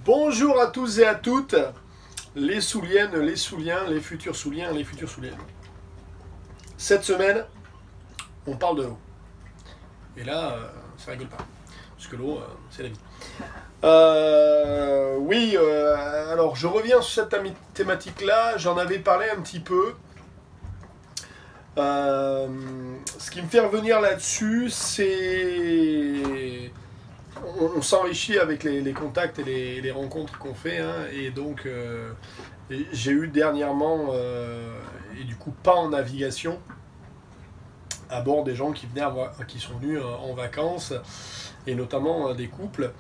Bonjour à tous et à toutes, les Souliennes, les Souliens, les futurs Souliens, les futures Souliennes. Cette semaine, on parle de l'eau. Et là, ça rigole pas, parce que l'eau, c'est la vie. Alors je reviens sur cette thématique-là, j'en avais parlé un petit peu. Ce qui me fait revenir là-dessus, c'est... On s'enrichit avec les contacts et les rencontres qu'on fait, hein, et donc j'ai eu dernièrement, et du coup pas en navigation, à bord des gens qui sont venus en vacances, et notamment des couples.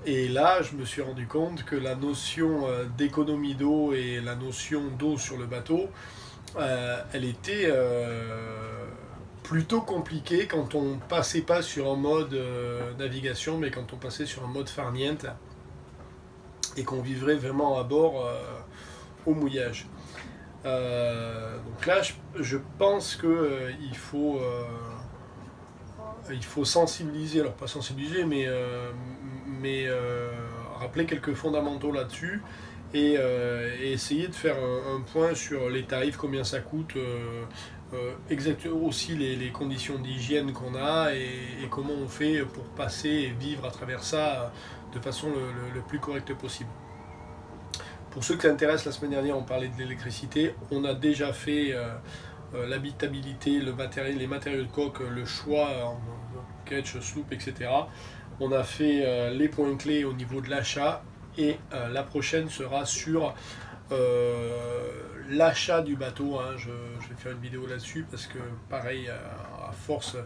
Et là, je me suis rendu compte que la notion d'économie d'eau et la notion d'eau sur le bateau, elle était plutôt compliquée quand on passait pas sur un mode navigation, mais quand on passait sur un mode farniente et qu'on vivrait vraiment à bord au mouillage. Donc là, je pense que il faut sensibiliser, alors pas sensibiliser, mais rappeler quelques fondamentaux là-dessus et essayer de faire un point sur les tarifs, combien ça coûte, exactement aussi les conditions d'hygiène qu'on a et comment on fait pour passer et vivre à travers ça de façon le plus correcte possible. Pour ceux qui s'intéressent, la semaine dernière on parlait de l'électricité, on a déjà fait l'habitabilité, les matériaux de coque, le choix en ketch, sloop, etc. On a fait les points clés au niveau de l'achat et la prochaine sera sur l'achat du bateau, hein. Je vais faire une vidéo là-dessus parce que pareil, à force,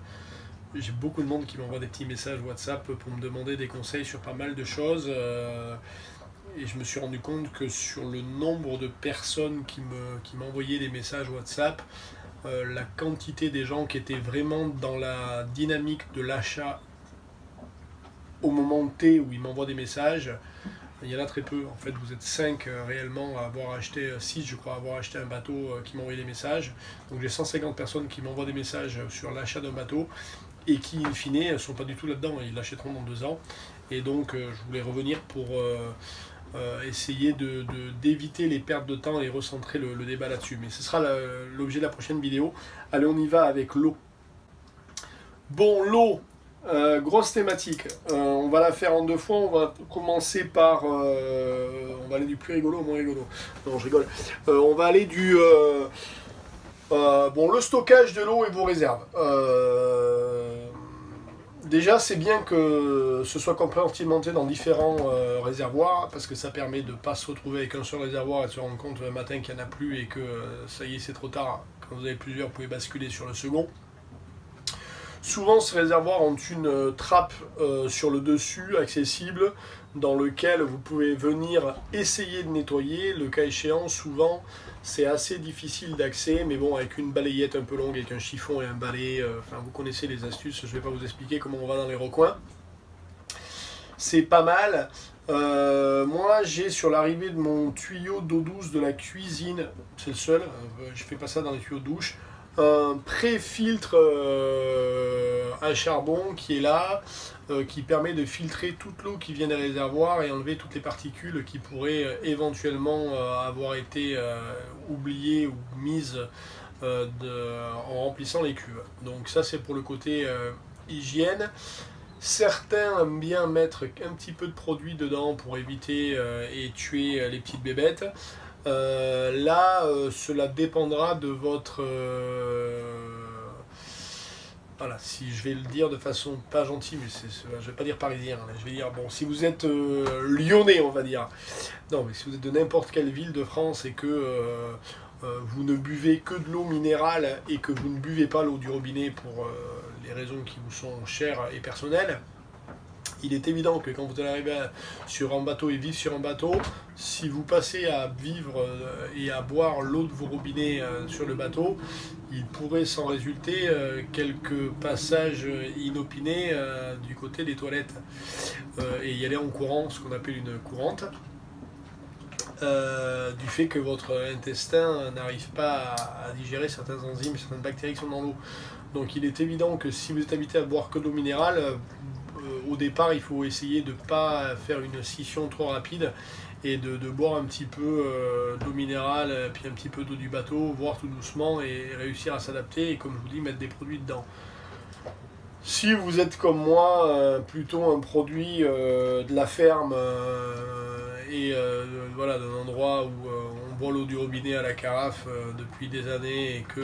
j'ai beaucoup de monde qui m'envoie des petits messages WhatsApp pour me demander des conseils sur pas mal de choses, et je me suis rendu compte que sur le nombre de personnes qui m'envoyaient des messages WhatsApp, la quantité des gens qui étaient vraiment dans la dynamique de l'achat au moment T où ils m'envoient des messages, il y en a très peu. En fait, vous êtes 5 réellement à avoir acheté, 6 je crois, à avoir acheté un bateau qui m'envoie des messages. Donc j'ai 150 personnes qui m'envoient des messages sur l'achat d'un bateau et qui, in fine, ne sont pas du tout là-dedans. Ils l'achèteront dans 2 ans. Et donc je voulais revenir pour essayer d'éviter les pertes de temps et recentrer le débat là-dessus. Mais ce sera l'objet de la prochaine vidéo. Allez, on y va avec l'eau. Bon, l'eau. Grosse thématique, on va la faire en 2 fois, on va commencer par, on va aller du plus rigolo au moins rigolo, non je rigole, on va aller du, bon, le stockage de l'eau et vos réserves. Déjà c'est bien que ce soit compartimenté dans différents réservoirs, parce que ça permet de ne pas se retrouver avec un seul réservoir et de se rendre compte le matin qu'il n'y en a plus et que ça y est c'est trop tard, quand vous avez plusieurs vous pouvez basculer sur le second. Souvent, ces réservoirs ont une trappe sur le dessus, accessible, dans lequel vous pouvez venir essayer de nettoyer. Le cas échéant, souvent, c'est assez difficile d'accès, mais bon, avec une balayette un peu longue, avec un chiffon et un balai, enfin, vous connaissez les astuces, je ne vais pas vous expliquer comment on va dans les recoins. C'est pas mal. Moi, j'ai sur l'arrivée de mon tuyau d'eau douce de la cuisine, c'est le seul, je fais pas ça dans les tuyaux de douche, un pré-filtre à charbon qui est là, qui permet de filtrer toute l'eau qui vient des réservoirs et enlever toutes les particules qui pourraient éventuellement avoir été oubliées ou mises en remplissant les cuves. Donc ça c'est pour le côté hygiène. Certains aiment bien mettre un petit peu de produit dedans pour éviter et tuer les petites bébêtes. Cela dépendra de votre... voilà, si je vais le dire de façon pas gentille, mais je vais pas dire parisien, hein, je vais dire, bon, si vous êtes lyonnais, on va dire, non, mais si vous êtes de n'importe quelle ville de France et que vous ne buvez que de l'eau minérale et que vous ne buvez pas l'eau du robinet pour les raisons qui vous sont chères et personnelles, il est évident que quand vous allez arriver sur un bateau et vivre sur un bateau, si vous passez à vivre et à boire l'eau de vos robinets sur le bateau, il pourrait s'en résulter quelques passages inopinés du côté des toilettes et y aller en courant, ce qu'on appelle une courante, du fait que votre intestin n'arrive pas à digérer certains enzymes, certaines bactéries qui sont dans l'eau. Donc il est évident que si vous êtes habitué à boire que de l'eau minérale, au départ, il faut essayer de ne pas faire une scission trop rapide et de boire un petit peu d'eau minérale, puis un petit peu d'eau du bateau, voir tout doucement et réussir à s'adapter et comme je vous dis, mettre des produits dedans. Si vous êtes comme moi, plutôt un produit de la ferme et voilà, d'un endroit où on boit l'eau du robinet à la carafe depuis des années et que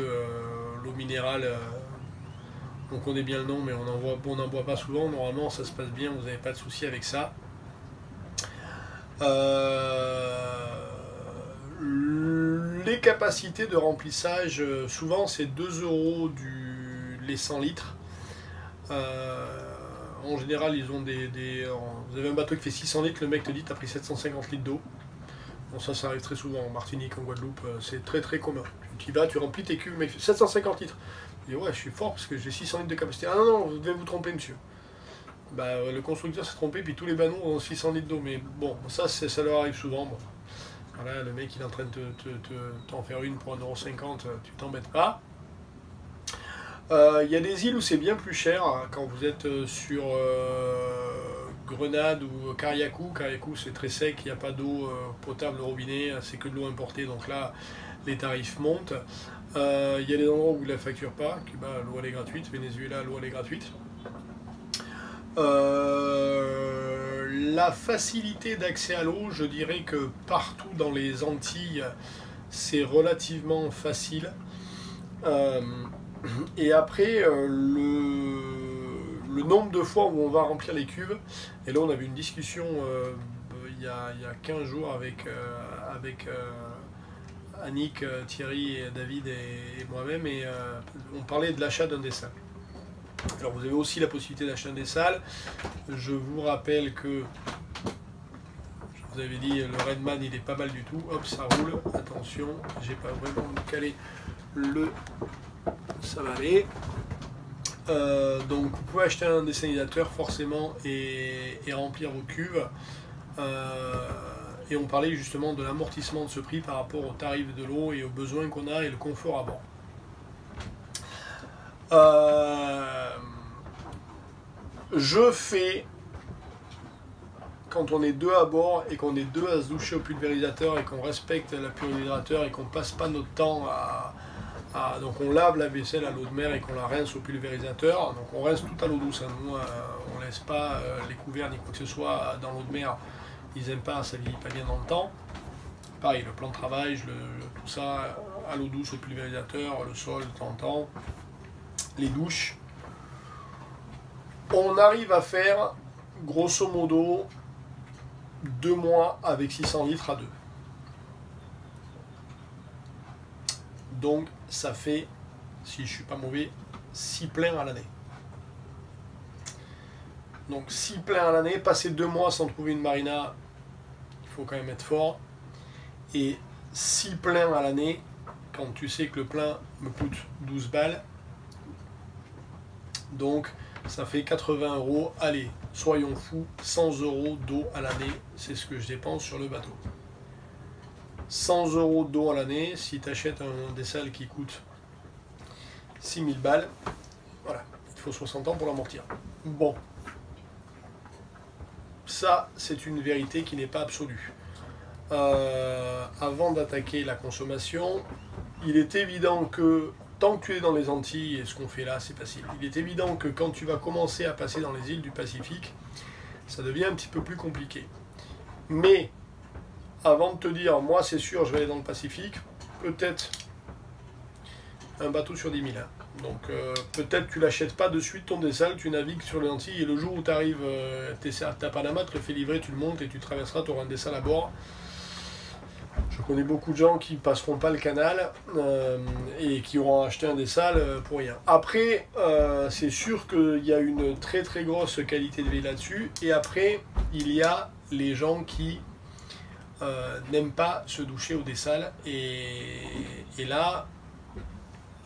l'eau minérale, on connaît bien le nom mais on n'en boit pas souvent, normalement ça se passe bien, vous n'avez pas de souci avec ça. Les capacités de remplissage, souvent c'est 2 € les 100 litres. En général, ils ont vous avez un bateau qui fait 600 litres, le mec te dit t'as pris 750 litres d'eau. Bon, ça arrive très souvent en Martinique, en Guadeloupe, c'est très très commun. Tu y vas, tu remplis tes cuves, mais 750 litres. Je dis ouais, je suis fort parce que j'ai 600 litres de capacité. Ah non, non, vous devez vous tromper, monsieur. Bah, le constructeur s'est trompé, puis tous les banneaux ont 600 litres d'eau. Mais bon, ça leur arrive souvent. Bon. Voilà, le mec il est en train de t'en faire une pour 1,50 €, tu t'embêtes pas. Il y a des îles où c'est bien plus cher, hein, quand vous êtes sur Grenade ou Carriacou. Carriacou c'est très sec, il n'y a pas d'eau potable au robinet, c'est que de l'eau importée, donc là les tarifs montent. Il y a des endroits où vous ne la facturez pas, Cuba l'eau elle est gratuite, Venezuela l'eau elle est gratuite. La facilité d'accès à l'eau, je dirais que partout dans les Antilles c'est relativement facile. Et après, le nombre de fois où on va remplir les cuves, et là on avait une discussion il y a 15 jours avec Annick, Thierry, David et moi-même, et on parlait de l'achat d'un dessalle. Alors vous avez aussi la possibilité d'acheter un dessalle. Je vous rappelle que, je vous avais dit, le Redman il est pas mal du tout. Hop, ça roule, attention, j'ai pas vraiment calé le... ça va aller. Donc vous pouvez acheter un dessalinisateur forcément et remplir vos cuves. Et on parlait justement de l'amortissement de ce prix par rapport au tarif de l'eau et aux besoins qu'on a et le confort à bord. Je fais, quand on est 2 à bord et qu'on est 2 à se doucher au pulvérisateur et qu'on respecte la pulvérisateur et qu'on passe pas notre temps donc on lave la vaisselle à l'eau de mer et qu'on la rince au pulvérisateur, donc on rince tout à l'eau douce, hein. Nous on laisse pas les couverts ni quoi que ce soit dans l'eau de mer, ils aiment pas, ça vieillit pas bien dans le temps. Pareil, le plan de travail, tout ça à l'eau douce au pulvérisateur, le sol de temps en temps, les douches. On arrive à faire grosso modo 2 mois avec 600 litres à 2. Donc ça fait, si je suis pas mauvais, 6 pleins à l'année. Donc 6 pleins à l'année, passer 2 mois sans trouver une marina, il faut quand même être fort. Et 6 pleins à l'année, quand tu sais que le plein me coûte 12 balles, donc ça fait 80 €. Allez, soyons fous, 100 € d'eau à l'année, c'est ce que je dépense sur le bateau. 100 € d'eau à l'année, si tu achètes un dessalle qui coûte 6000 balles, voilà, il faut 60 ans pour l'amortir. Bon, ça c'est une vérité qui n'est pas absolue. Avant d'attaquer la consommation, il est évident que tant que tu es dans les Antilles, et ce qu'on fait là c'est facile, il est évident que quand tu vas commencer à passer dans les îles du Pacifique, ça devient un petit peu plus compliqué. Mais avant de te dire, moi c'est sûr, je vais aller dans le Pacifique, peut-être un bateau sur 10 000. Hein. Donc peut-être tu l'achètes pas de suite ton dessalle, tu navigues sur les Antilles et le jour où tu arrives, à Panama, tu le fais livrer, tu le montes et tu traverseras, tu auras un dessalle à bord. Je connais beaucoup de gens qui passeront pas le canal et qui auront acheté un dessalle pour rien. Après, c'est sûr qu'il y a une très très grosse qualité de vie là-dessus. Et après, il y a les gens qui n'aiment pas se doucher au dessalle. Et là,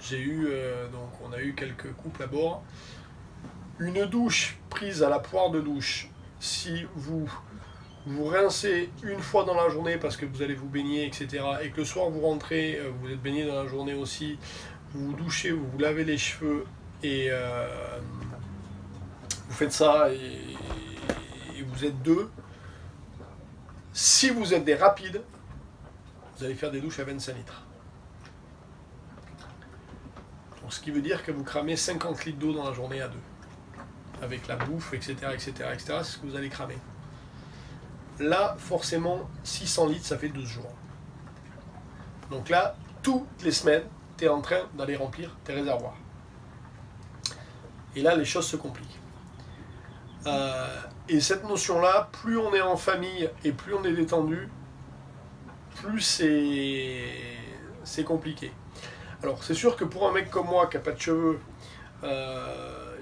j'ai eu, donc on a eu quelques couples à bord. Une douche prise à la poire de douche, si vous rincez une fois dans la journée parce que vous allez vous baigner, etc. Et que le soir vous rentrez, vous êtes baigné dans la journée aussi, vous vous douchez, vous vous lavez les cheveux et Vous faites ça et vous êtes deux. Si vous êtes des rapides, vous allez faire des douches à 25 litres. Donc, ce qui veut dire que vous cramez 50 litres d'eau dans la journée à deux. Avec la bouffe, etc., etc., etc., c'est ce que vous allez cramer. Là, forcément, 600 litres, ça fait 12 jours. Donc là, toutes les semaines, tu es en train d'aller remplir tes réservoirs. Et là, les choses se compliquent. Et cette notion-là, plus on est en famille et plus on est détendu, plus c'est compliqué. Alors, c'est sûr que pour un mec comme moi qui n'a pas de cheveux,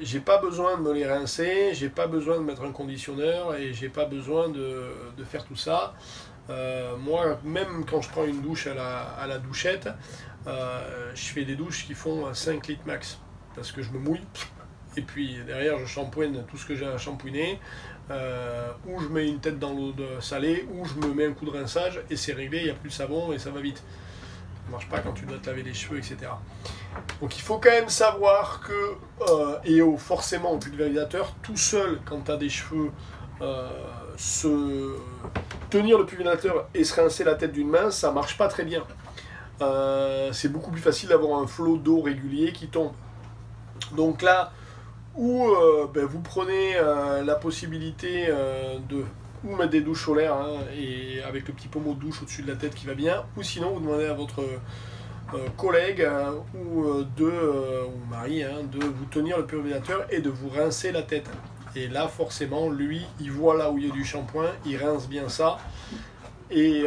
j'ai pas besoin de me les rincer, j'ai pas besoin de mettre un conditionneur et j'ai pas besoin de faire tout ça. Moi, même quand je prends une douche à la douchette, je fais des douches qui font 5 litres max parce que je me mouille et puis derrière je shampooine tout ce que j'ai à shampooiner, ou je mets une tête dans l'eau salée, ou je me mets un coup de rinçage et c'est réglé, il n'y a plus de savon et ça va vite. Ça marche pas quand tu dois te laver les cheveux, etc. Donc il faut quand même savoir que, forcément au pulvérisateur, tout seul quand tu as des cheveux, tenir le pulvérisateur et se rincer la tête d'une main, ça marche pas très bien. C'est beaucoup plus facile d'avoir un flot d'eau régulier qui tombe. Donc là, où vous prenez la possibilité de ou mettre des douches solaires, hein, et avec le petit pommeau de douche au-dessus de la tête qui va bien, ou sinon vous demandez à votre collègue ou mari, hein, de vous tenir le pulvérisateur et de vous rincer la tête. Et là forcément lui il voit là où il y a du shampoing, il rince bien ça. Et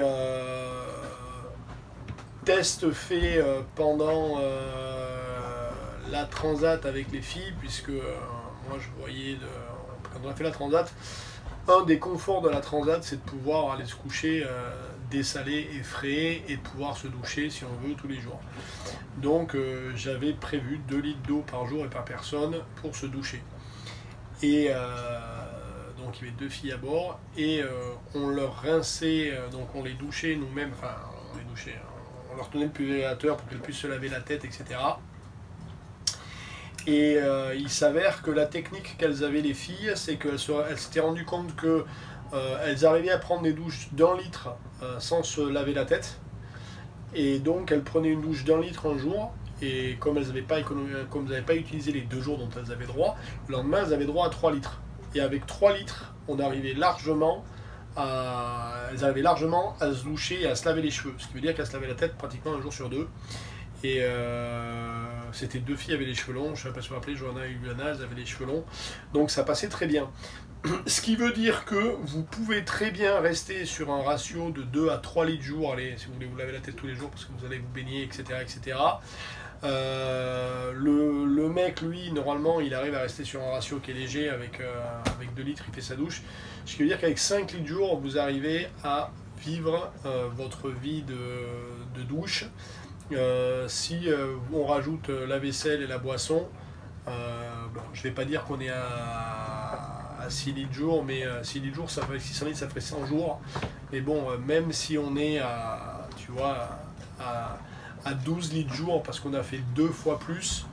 test fait pendant la transat avec les filles, puisque moi je voyais quand on a fait la transat, un des conforts de la transat, c'est de pouvoir aller se coucher dessalé et frais et de pouvoir se doucher si on veut tous les jours. Donc j'avais prévu 2 litres d'eau par jour et par personne pour se doucher. Et donc il y avait 2 filles à bord et on leur rinçait, donc on les douchait nous-mêmes, enfin on les douchait, on leur tenait le pulvérisateur pour qu'elles puissent se laver la tête, etc. Et il s'avère que la technique qu'elles avaient les filles, c'est qu'elles s'étaient rendues compte qu'elles arrivaient à prendre des douches d'1 litre sans se laver la tête. Et donc elles prenaient une douche d'1 litre un jour, et comme elles n'avaient pas utilisé les 2 jours dont elles avaient droit, le lendemain elles avaient droit à 3 litres. Et avec 3 litres, elles arrivaient largement à se doucher et à se laver les cheveux. Ce qui veut dire qu'elles se lavaient la tête pratiquement un jour sur 2. Et c'était 2 filles qui avaient les cheveux longs, je ne sais pas si vous vous rappelez, Johanna et Juliana, elles avaient les cheveux longs, donc ça passait très bien. Ce qui veut dire que vous pouvez très bien rester sur un ratio de 2 à 3 litres jour, allez, si vous voulez vous laver la tête tous les jours parce que vous allez vous baigner, etc. etc. Le mec, lui, normalement, il arrive à rester sur un ratio qui est léger, avec 2 litres, il fait sa douche. Ce qui veut dire qu'avec 5 litres jour, vous arrivez à vivre votre vie de douche. Si on rajoute la vaisselle et la boisson, bon, je ne vais pas dire qu'on est à 6 litres jour, mais 6 litres jour, ça ferait 600 litres, ça ferait 100 jours. Mais bon, même si on est tu vois, à 12 litres jour, parce qu'on a fait 2 fois plus,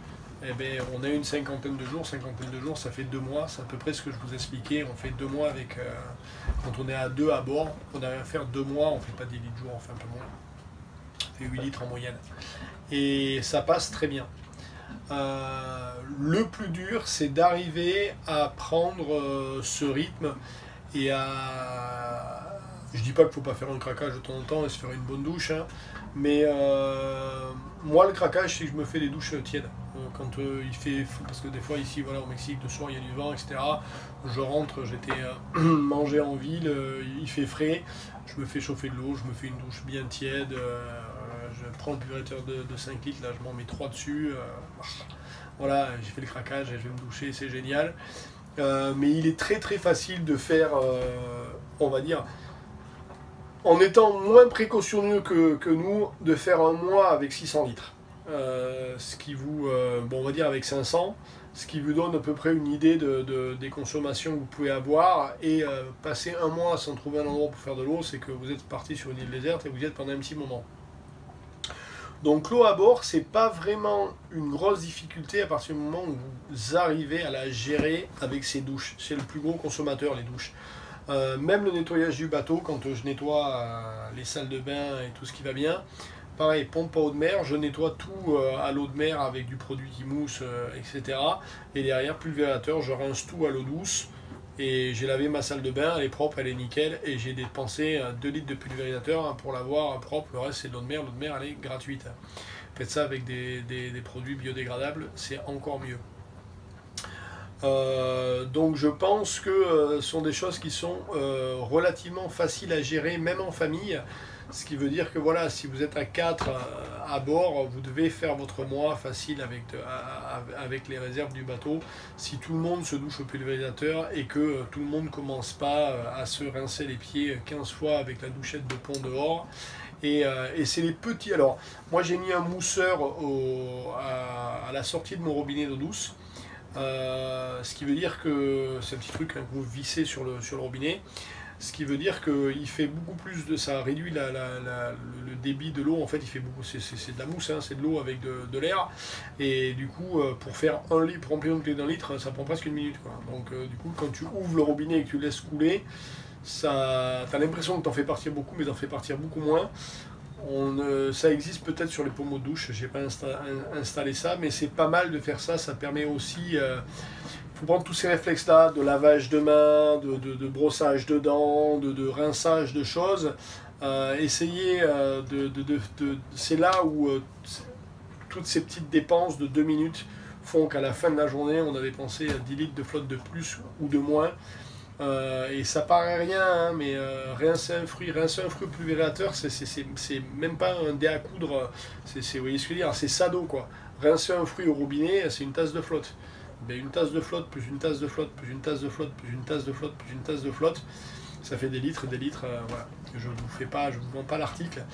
eh bien, on a une cinquantaine de jours, ça fait 2 mois, c'est à peu près ce que je vous expliquais. On fait 2 mois avec, quand on est à 2 à bord, on arrive à faire 2 mois, on ne fait pas 10 litres jour, on fait un peu moins. 8 litres en moyenne. Et ça passe très bien. Le plus dur, c'est d'arriver à prendre ce rythme et à... Je dis pas qu'il ne faut pas faire un craquage de temps en temps et se faire une bonne douche, hein, mais moi le craquage, c'est que je me fais des douches tièdes. Quand il fait... Parce que des fois ici, voilà, au Mexique, de soir, il y a du vent, etc. Je rentre, j'étais manger en ville, il fait frais, je me fais chauffer de l'eau, je me fais une douche bien tiède, je prends le pulvérisateur de 5 litres, là je m'en mets 3 dessus, voilà, j'ai fait le craquage et je vais me doucher, c'est génial. Mais il est très très facile de faire, on va dire, en étant moins précautionneux que nous, de faire un mois avec 600 litres. Ce qui vous, bon, on va dire avec 500, ce qui vous donne à peu près une idée des consommations que vous pouvez avoir. Et passer un mois sans trouver un endroit pour faire de l'eau, c'est que vous êtes parti sur une île déserte et vous y êtes pendant un petit moment. Donc l'eau à bord, c'est pas vraiment une grosse difficulté à partir du moment où vous arrivez à la gérer avec ces douches. C'est le plus gros consommateur, les douches. Même le nettoyage du bateau, quand je nettoie les salles de bain et tout ce qui va bien, pareil, pompe à eau de mer, je nettoie tout à l'eau de mer avec du produit qui mousse, etc. Et derrière, pulvérisateur, je rince tout à l'eau douce. Et j'ai lavé ma salle de bain, elle est propre, elle est nickel. Et j'ai dépensé 2 litres de pulvérisateur pour l'avoir propre. Le reste, c'est de l'eau de mer. L'eau de mer, elle est gratuite. Faites ça avec des produits biodégradables, c'est encore mieux. Donc je pense que ce sont des choses qui sont relativement faciles à gérer, même en famille. Ce qui veut dire que voilà, si vous êtes à 4 à bord, vous devez faire votre mois facile avec les réserves du bateau. Si tout le monde se douche au pulvérisateur et que tout le monde ne commence pas à se rincer les pieds 15 fois avec la douchette de pont dehors. Et c'est les petits. Alors, moi j'ai mis un mousseur à la sortie de mon robinet d'eau douce. Ce qui veut dire que c'est un petit truc hein, que vous vissez sur le robinet. Ce qui veut dire qu'il fait beaucoup plus de ça, réduit le débit de l'eau. En fait, il fait beaucoup, c'est de la mousse, hein, c'est de l'eau avec de l'air. Et du coup, pour faire un litre, pour remplir une clé d'un litre, ça prend presque une minute, quoi. Donc, du coup, quand tu ouvres le robinet et que tu laisses couler, ça, t'as l'impression que t'en fais partir beaucoup, mais t'en fais partir beaucoup moins. Ça existe peut-être sur les pommeaux de douche, j'ai pas installé ça, mais c'est pas mal de faire ça. Ça permet aussi. Faut prendre tous ces réflexes-là, de lavage de mains, de brossage de dents, de rinçage de choses. Essayez c'est là où toutes ces petites dépenses de 2 minutes font qu'à la fin de la journée, on a dépensé 10 litres de flotte de plus ou de moins. Et ça paraît rien, hein, mais rincer un fruit au pulvérisateur, c'est même pas un dé à coudre, vous voyez ce que je veux dire, c'est sado quoi. Rincer un fruit au robinet, c'est une tasse de flotte. Ben, une tasse de flotte, plus une tasse de flotte, plus une tasse de flotte, plus une tasse de flotte, plus une tasse de flotte, ça fait des litres, voilà. Je vous vends pas l'article.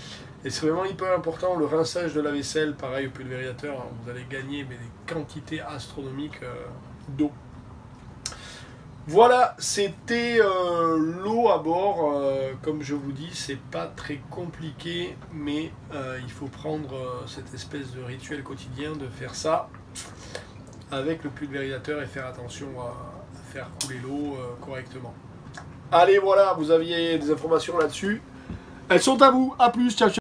Et c'est vraiment hyper important, le rinçage de la vaisselle, pareil au pulvérisateur, hein, vous allez gagner mais, des quantités astronomiques d'eau. Voilà, c'était l'eau à bord. Comme je vous dis, c'est pas très compliqué, mais il faut prendre cette espèce de rituel quotidien de faire ça avec le pulvérisateur et faire attention à faire couler l'eau correctement. Allez, voilà, vous aviez des informations là-dessus. Elles sont à vous. À plus, ciao, ciao.